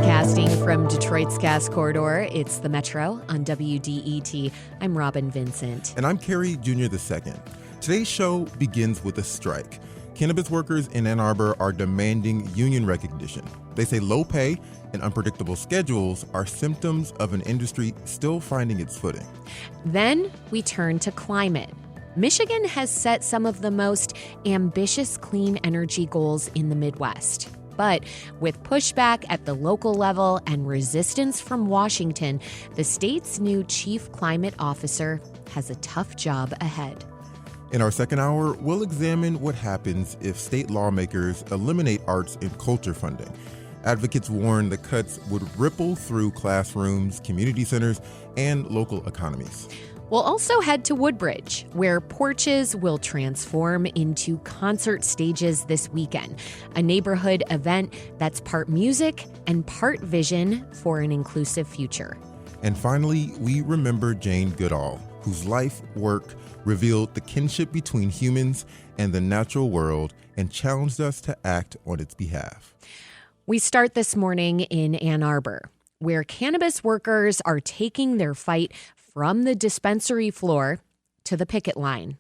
Broadcasting from Detroit's Gas Corridor, it's the Metro on WDET. I'm Robin Vincent. And I'm Carrie Jr. II. Today's show begins with a strike. Cannabis workers in Ann Arbor are demanding union recognition. They say low pay and unpredictable schedules are symptoms of an industry still finding its footing. Then we turn to climate. Michigan has set some of the most ambitious clean energy goals in the Midwest. But with pushback at the local level and resistance from Washington, the state's new chief climate officer has a tough job ahead. In our second hour, we'll examine what happens if state lawmakers eliminate arts and culture funding. Advocates warn the cuts would ripple through classrooms, community centers, and local economies. We'll also head to Woodbridge, where porches will transform into concert stages this weekend, a neighborhood event that's part music and part vision for an inclusive future. And finally, we remember Jane Goodall, whose life work revealed the kinship between humans and the natural world and challenged us to act on its behalf. We start this morning in Ann Arbor, where cannabis workers are taking their fight from the dispensary floor to the picket line.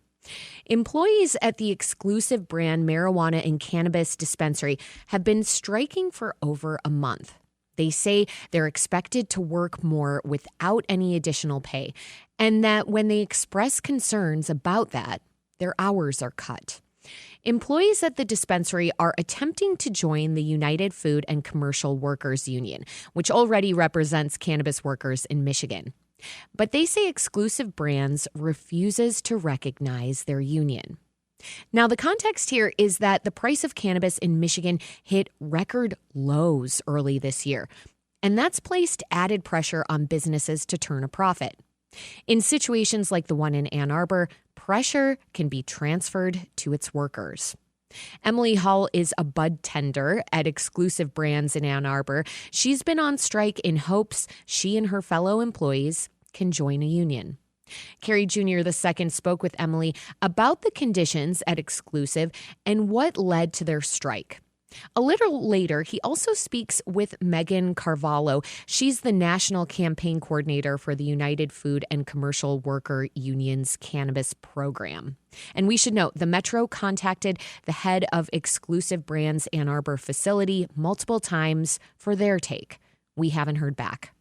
Employees at the Exclusive Brand Marijuana and Cannabis Dispensary have been striking for over a month. They say they're expected to work more without any additional pay, and that when they express concerns about that, their hours are cut. Employees at the dispensary are attempting to join the United Food and Commercial Workers Union, which already represents cannabis workers in Michigan. But they say Exclusive Brands refuses to recognize their union. Now, the context here is that the price of cannabis in Michigan hit record lows early this year, and that's placed added pressure on businesses to turn a profit. In situations like the one in Ann Arbor, pressure can be transferred to its workers. Emily Hull is a budtender at Exclusive Brands in Ann Arbor. She's been on strike in hopes she and her fellow employees can join a union. Carrie Jr. II spoke with Emily about the conditions at Exclusive and what led to their strike. A little later, he also speaks with Megan Carvalho. She's the national campaign coordinator for the United Food and Commercial Worker Union's cannabis program. And we should note, the Metro contacted the head of Exclusive Brands Ann Arbor facility multiple times for their take. We haven't heard back.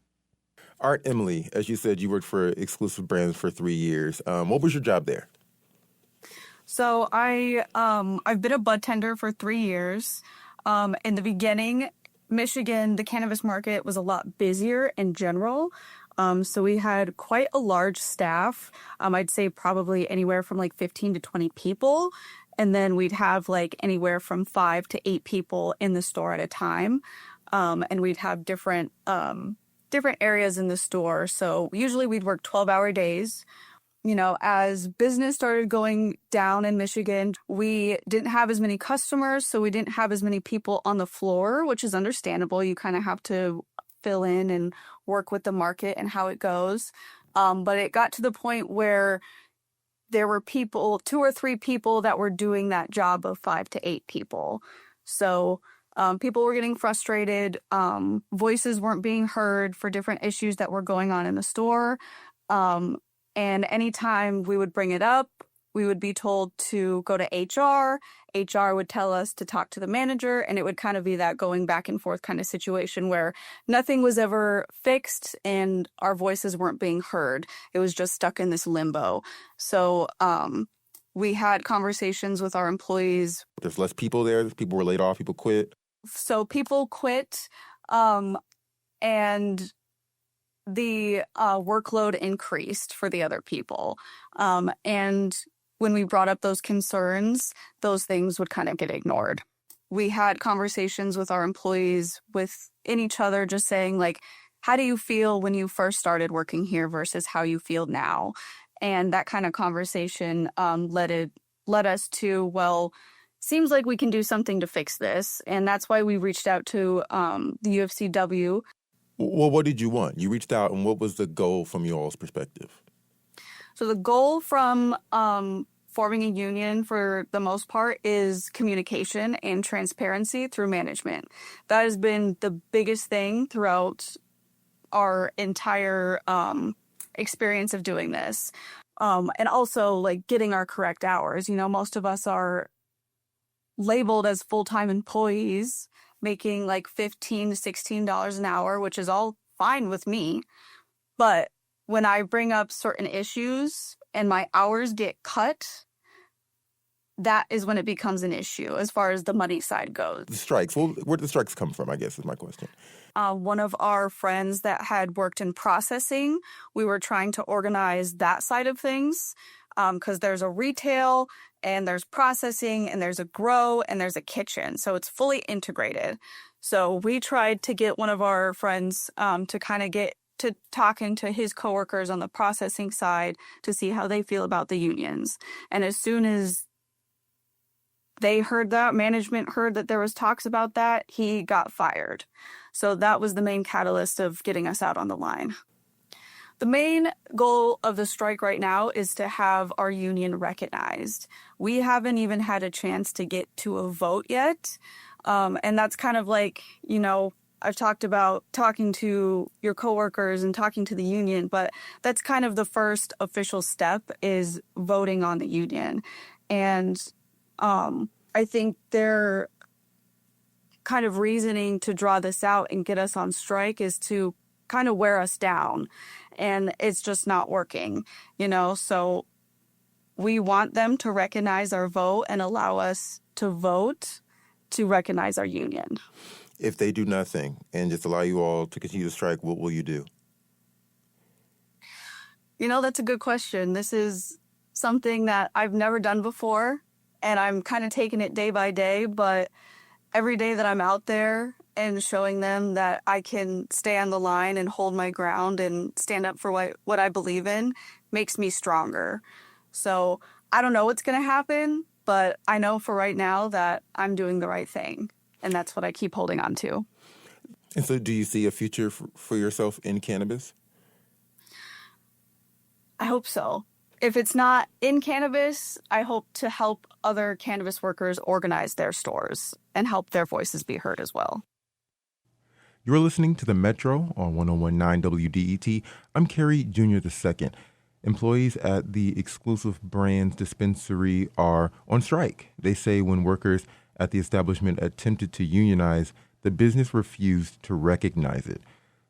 All right, Emily, as you said, you worked for Exclusive Brands for 3 years. What was your job there? So I've been a budtender for 3 years. In the beginning, Michigan, the cannabis market was a lot busier in general. So we had quite a large staff. I'd say probably anywhere from like 15 to 20 people. And then we'd have like anywhere from 5 to 8 people in the store at a time. And we'd have different areas in the store. So usually we'd work 12-hour days. You know, as business started going down in Michigan, we didn't have as many customers, so we didn't have as many people on the floor, which is understandable. You kind of have to fill in and work with the market and how it goes. But it got to the point where there were 2 or 3 people that were doing that job of 5 to 8 people. So people were getting frustrated. Voices weren't being heard for different issues that were going on in the store. And anytime we would bring it up, we would be told to go to HR. HR would tell us to talk to the manager, and it would kind of be that going back and forth kind of situation where nothing was ever fixed and our voices weren't being heard. It was just stuck in this limbo. So we had conversations with our employees. There's less people there. People were laid off. People quit. So people quit, and the workload increased for the other people. And when we brought up those concerns, those things would kind of get ignored. We had conversations with our employees within each other, just saying like, how do you feel when you first started working here versus how you feel now? And that kind of conversation led us to, well, seems like we can do something to fix this. And that's why we reached out to the UFCW. Well, what did you want? You reached out, and what was the goal from your all's perspective? So the goal from forming a union for the most part is communication and transparency through management. That has been the biggest thing throughout our entire experience of doing this. And also like getting our correct hours. You know, most of us are labeled as full-time employees making like $15 to $16 an hour, which is all fine with me. But when I bring up certain issues and my hours get cut, that is when it becomes an issue as far as the money side goes. The strikes, well, where did the strikes come from, I guess, is my question. One of our friends that had worked in processing, we were trying to organize that side of things because there's a retail and there's processing and there's a grow and there's a kitchen. So it's fully integrated. So we tried to get one of our friends to kind of get to talking to his coworkers on the processing side to see how they feel about the unions. And as soon as they heard that, management heard that there was talks about that, he got fired. So that was the main catalyst of getting us out on the line. The main goal of the strike right now is to have our union recognized. We haven't even had a chance to get to a vote yet. And that's kind of like, you know, I've talked about talking to your coworkers and talking to the union, but that's kind of the first official step is voting on the union. And I think their kind of reasoning to draw this out and get us on strike is to kind of wear us down. And it's just not working, you know? So we want them to recognize our vote and allow us to vote to recognize our union. If they do nothing and just allow you all to continue to strike, what will you do? You know, that's a good question. This is something that I've never done before, and I'm kind of taking it day by day, but every day that I'm out there and showing them that I can stay on the line and hold my ground and stand up for what I believe in makes me stronger. So I don't know what's going to happen, but I know for right now that I'm doing the right thing, and that's what I keep holding on to. And so do you see a future for yourself in cannabis? I hope so. If it's not in cannabis, I hope to help other cannabis workers organize their stores and help their voices be heard as well. You're listening to The Metro on 101.9 WDET. I'm Kerry Jr. II. Employees at the Exclusive Brands Dispensary are on strike. They say when workers at the establishment attempted to unionize, the business refused to recognize it.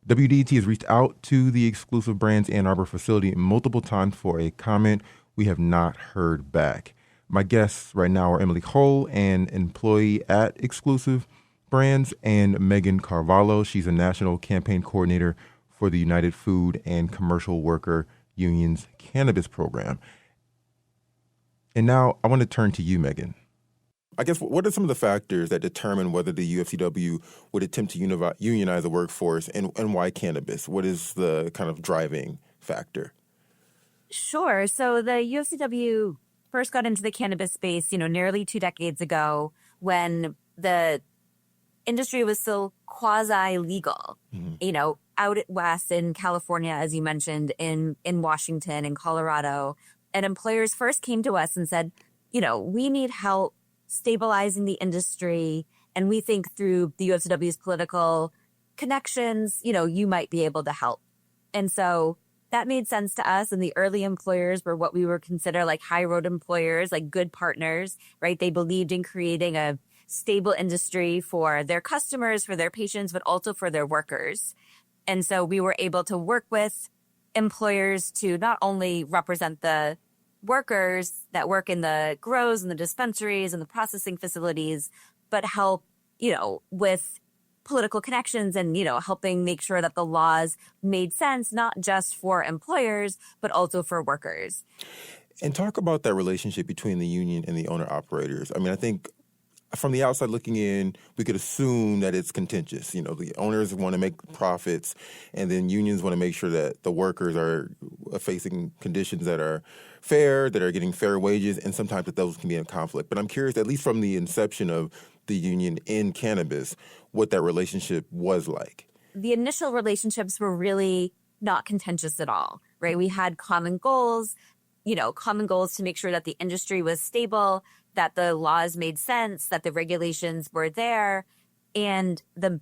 WDET has reached out to the Exclusive Brands Ann Arbor facility multiple times for a comment. We have not heard back. My guests right now are Emily Hull, an employee at Exclusive Brands, and Megan Carvalho. She's a national campaign coordinator for the United Food and Commercial Worker Union's cannabis program. And now I want to turn to you, Megan. I guess what are some of the factors that determine whether the UFCW would attempt to unionize the workforce and why cannabis? What is the kind of driving factor? Sure. So the UFCW first got into the cannabis space, nearly 2 decades ago when the industry was still quasi-legal, out at West in California, as you mentioned, in Washington and Colorado. And employers first came to us and said, we need help stabilizing the industry. And we think through the UFCW's political connections, you might be able to help. And so that made sense to us. And the early employers were what we would consider like high road employers, like good partners, right? They believed in creating a stable industry for their customers, for their patients, but also for their workers. And so we were able to work with employers to not only represent the workers that work in the grows and the dispensaries and the processing facilities, but help, with political connections and, helping make sure that the laws made sense, not just for employers, but also for workers. And talk about that relationship between the union and the owner-operators. I mean, I think from the outside looking in, we could assume that it's contentious. The owners want to make profits, and then unions want to make sure that the workers are facing conditions that are fair, that are getting fair wages, and sometimes that those can be in conflict. But I'm curious, at least from the inception of the union in cannabis, what that relationship was like. The initial relationships were really not contentious at all, right? We had common goals. common goals to make sure that the industry was stable, that the laws made sense, that the regulations were there, and the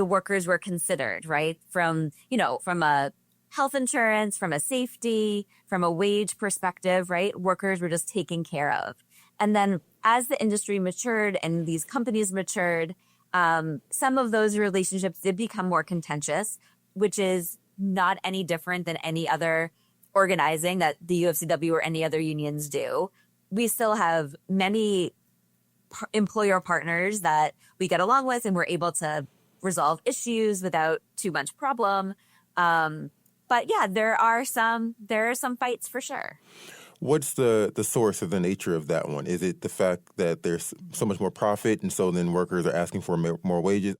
workers were considered, right? From a health insurance, from a safety, from a wage perspective, right? Workers were just taken care of. And then as the industry matured and these companies matured, some of those relationships did become more contentious, which is not any different than any other organizing that the UFCW or any other unions do. We still have many employer partners that we get along with and we're able to resolve issues without too much problem. But yeah, there are some fights for sure. What's the source of the nature of that one? Is it the fact that there's so much more profit and so then workers are asking for more wages?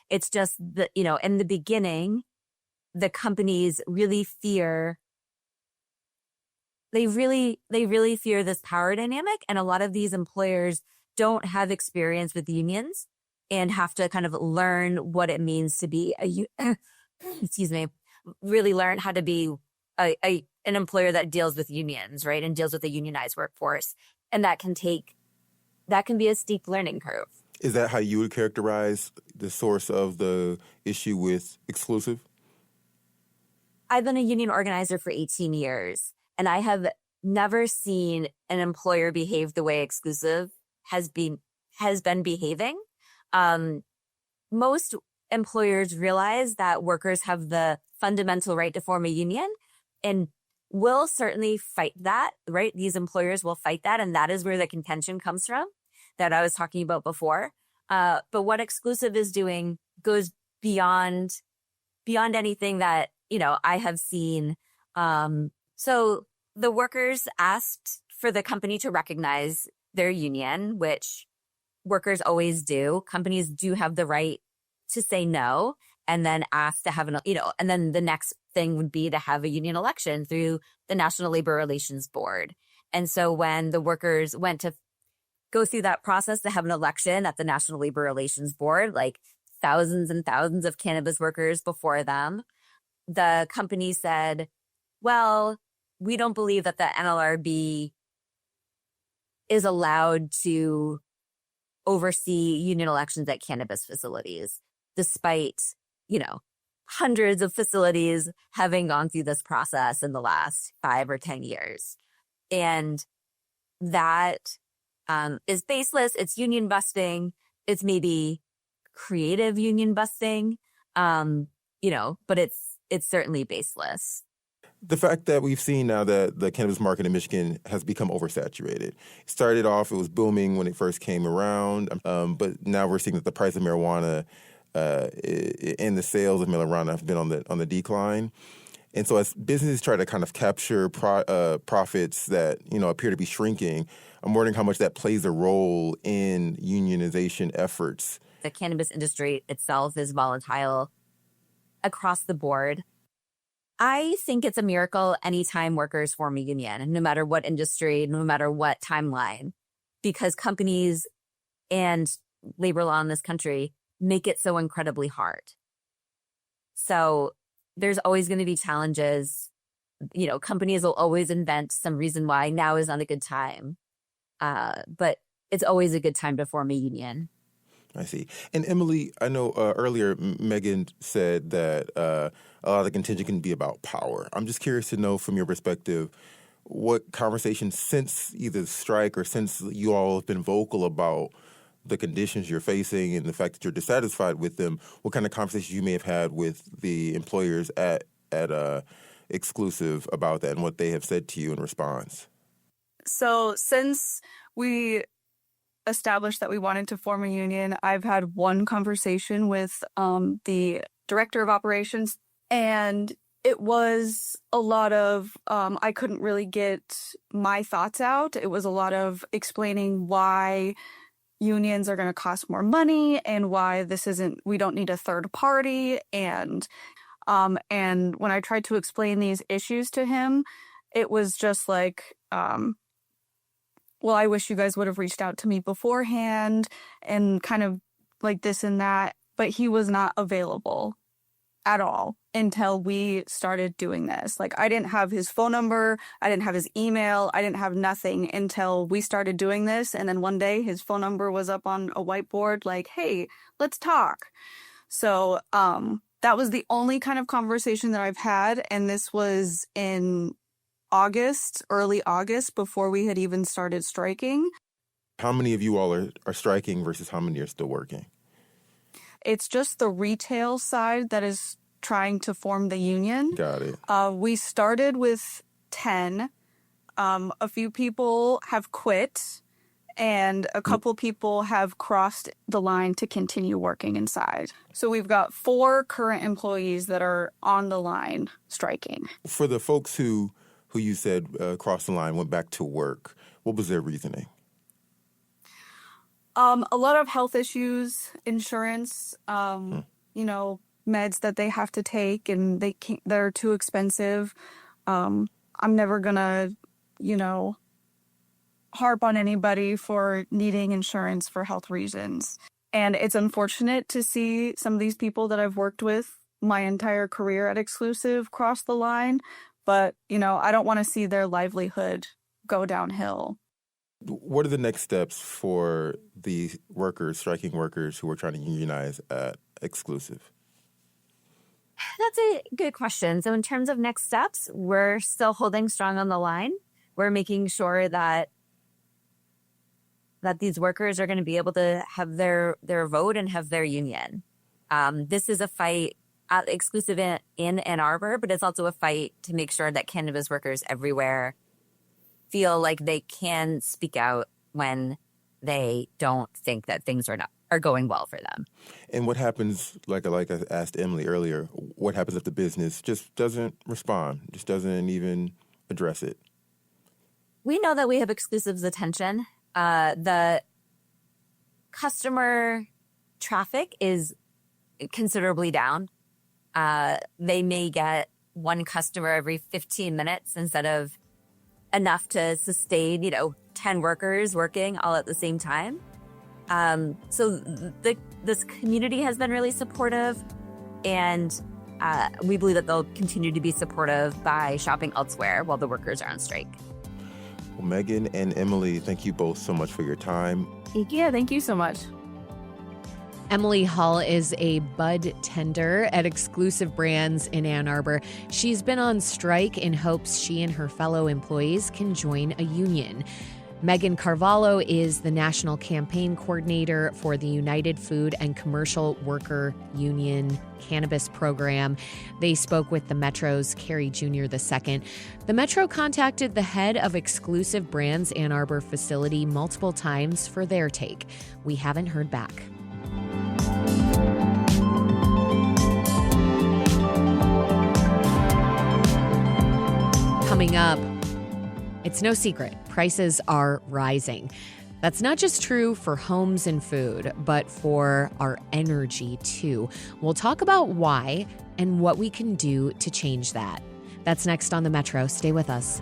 It's just that, in the beginning, the companies really fear this power dynamic. And a lot of these employers don't have experience with unions and have to kind of learn what it means to be really learn how to be an employer that deals with unions, right? And deals with a unionized workforce. And that can be a steep learning curve. Is that how you would characterize the source of the issue with Exclusive? I've been a union organizer for 18 years, and I have never seen an employer behave the way Exclusive has been behaving. Most employers realize that workers have the fundamental right to form a union and will certainly fight that, right? These employers will fight that, and that is where the contention comes from that I was talking about before. But what Exclusive is doing goes beyond anything that, I have seen. So the workers asked for the company to recognize their union, which workers always do. Companies do have the right to say no and then ask to have and then the next thing would be to have a union election through the National Labor Relations Board. And so when the workers went to go through that process to have an election at the National Labor Relations Board, like thousands and thousands of cannabis workers before them, the company said, well, we don't believe that the NLRB is allowed to oversee union elections at cannabis facilities, despite, hundreds of facilities having gone through this process in the last 5 or 10 years. And that is baseless. It's union busting. It's maybe creative union busting, but it's certainly baseless. The fact that we've seen now that the cannabis market in Michigan has become oversaturated. It started off, it was booming when it first came around, but now we're seeing that the price of marijuana and the sales of marijuana have been on the decline. And so as businesses try to kind of capture profits that, appear to be shrinking, I'm wondering how much that plays a role in unionization efforts. The cannabis industry itself is volatile across the board. I think it's a miracle anytime workers form a union, no matter what industry, no matter what timeline, because companies and labor law in this country make it so incredibly hard. So there's always going to be challenges. Companies will always invent some reason why now is not a good time. But it's always a good time to form a union. I see. And Emily, I know earlier Megan said that a lot of the contention can be about power. I'm just curious to know from your perspective, what conversations since either the strike or since you all have been vocal about the conditions you're facing and the fact that you're dissatisfied with them, what kind of conversations you may have had with the employers at Exclusive about that and what they have said to you in response? So since we established that we wanted to form a union, I've had one conversation with the director of operations, and it was a lot of, I couldn't really get my thoughts out. It was a lot of explaining why unions are going to cost more money and why we don't need a third party. And when I tried to explain these issues to him, it was just like, well, I wish you guys would have reached out to me beforehand and kind of like this and that, but he was not available at all until we started doing this. Like, I didn't have his phone number. I didn't have his email. I didn't have nothing until we started doing this. And then one day his phone number was up on a whiteboard like, hey, let's talk. So that was the only kind of conversation that I've had. And this was in August, early August, before we had even started striking. How many of you all are striking versus how many are still working? It's just the retail side that is trying to form the union. Got it. We started with 10. A few people have quit, and a couple people have crossed the line to continue working inside. So we've got 4 current employees that are on the line striking. For the folks who you said crossed the line, went back to work, what was their reasoning? A lot of health issues, insurance, meds that they have to take, and they're too expensive. I'm never gonna, harp on anybody for needing insurance for health reasons. And it's unfortunate to see some of these people that I've worked with my entire career at Exclusive cross the line. But, I don't want to see their livelihood go downhill. What are the next steps for the striking workers who are trying to unionize at Exclusive? That's a good question. So in terms of next steps, we're still holding strong on the line. We're making sure that these workers are going to be able to have their vote and have their union. This is a fight at Exclusive in Ann Arbor, but it's also a fight to make sure that cannabis workers everywhere feel like they can speak out when they don't think that things are going well for them. And what happens, like I asked Emily earlier, what happens if the business just doesn't respond, just doesn't even address it? We know that we have Exclusive's attention. The customer traffic is considerably down. They may get one customer every 15 minutes instead of enough to sustain, 10 workers working all at the same time. So this community has been really supportive, and we believe that they'll continue to be supportive by shopping elsewhere while the workers are on strike. Well, Megan and Emily, thank you both so much for your time. Yeah, thank you so much. Emily Hall is a bud tender at Exclusive Brands in Ann Arbor. She's been on strike in hopes she and her fellow employees can join a union. Megan Carvalho is the National Campaign Coordinator for the United Food and Commercial Worker Union Cannabis Program. They spoke with the Metro's Kerry Jr. II. The Metro contacted the head of Exclusive Brands Ann Arbor facility multiple times for their take. We haven't heard back. Coming up, it's no secret, prices are rising. That's not just true for homes and food, but for our energy too. We'll talk about why and what we can do to change that. That's next on the Metro. Stay with us.